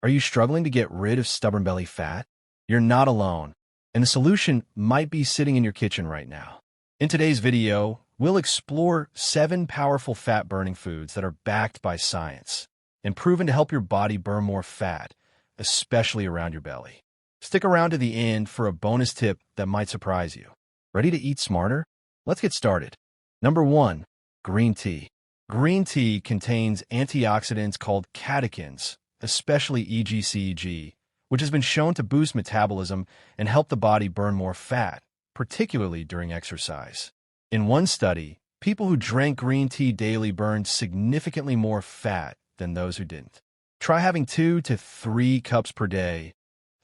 Are you struggling to get rid of stubborn belly fat? You're not alone, and the solution might be sitting in your kitchen right now. In today's video, we'll explore 7 powerful fat-burning foods that are backed by science and proven to help your body burn more fat, especially around your belly. Stick around to the end for a bonus tip that might surprise you. Ready to eat smarter? Let's get started. Number 1. Green tea. Green tea contains antioxidants called catechins, especially EGCG, which has been shown to boost metabolism and help the body burn more fat, particularly during exercise. In one study, people who drank green tea daily burned significantly more fat than those who didn't. Try having 2 to 3 cups per day,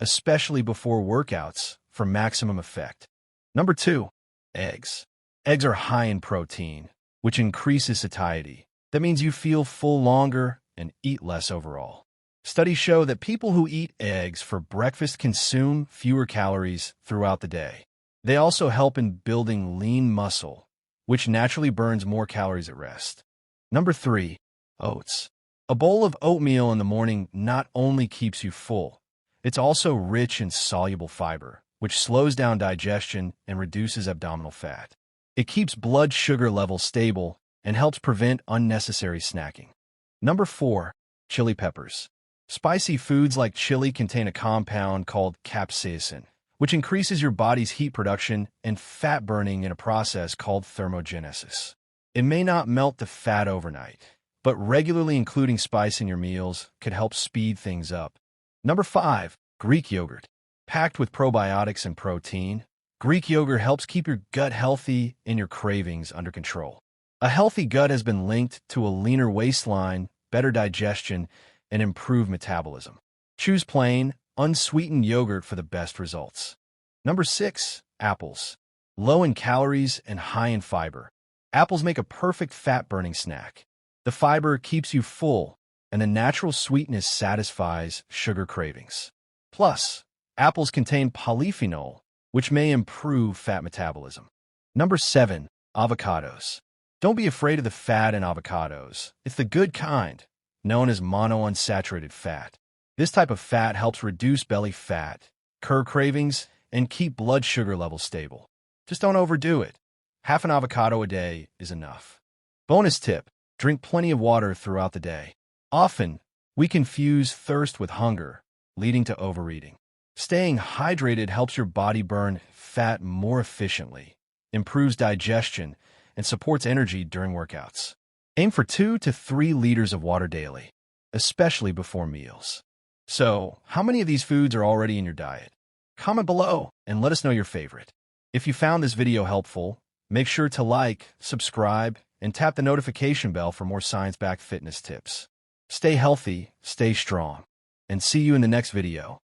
especially before workouts, for maximum effect. Number 2. Eggs. Eggs are high in protein, which increases satiety. That means you feel full longer and eat less overall. Studies show that people who eat eggs for breakfast consume fewer calories throughout the day. They also help in building lean muscle, which naturally burns more calories at rest. Number 3. Oats. A bowl of oatmeal in the morning not only keeps you full, it's also rich in soluble fiber, which slows down digestion and reduces abdominal fat. It keeps blood sugar levels stable and helps prevent unnecessary snacking. Number 4. Chili peppers. Spicy foods like chili contain a compound called capsaicin, which increases your body's heat production and fat burning in a process called thermogenesis. It may not melt the fat overnight, but regularly including spice in your meals could help speed things up. Number 5. Greek yogurt. Packed with probiotics and protein, Greek yogurt helps keep your gut healthy and your cravings under control. A healthy gut has been linked to a leaner waistline, better digestion, and improved metabolism. Choose plain, unsweetened yogurt for the best results. Number 6. Apples. Low in calories and high in fiber, apples make a perfect fat-burning snack. The fiber keeps you full, and the natural sweetness satisfies sugar cravings. Plus, apples contain polyphenol, which may improve fat metabolism. Number 7. Avocados. Don't be afraid of the fat in avocados. It's the good kind, known as monounsaturated fat. This type of fat helps reduce belly fat, curb cravings, and keep blood sugar levels stable. Just don't overdo it. Half an avocado a day is enough. Bonus tip: drink plenty of water throughout the day. Often, we confuse thirst with hunger, leading to overeating. Staying hydrated helps your body burn fat more efficiently, improves digestion, and supports energy during workouts. Aim for 2 to 3 liters of water daily, especially before meals. So, how many of these foods are already in your diet? Comment below and let us know your favorite. If you found this video helpful, make sure to like, subscribe, and tap the notification bell for more science-backed fitness tips. Stay healthy, stay strong, and see you in the next video.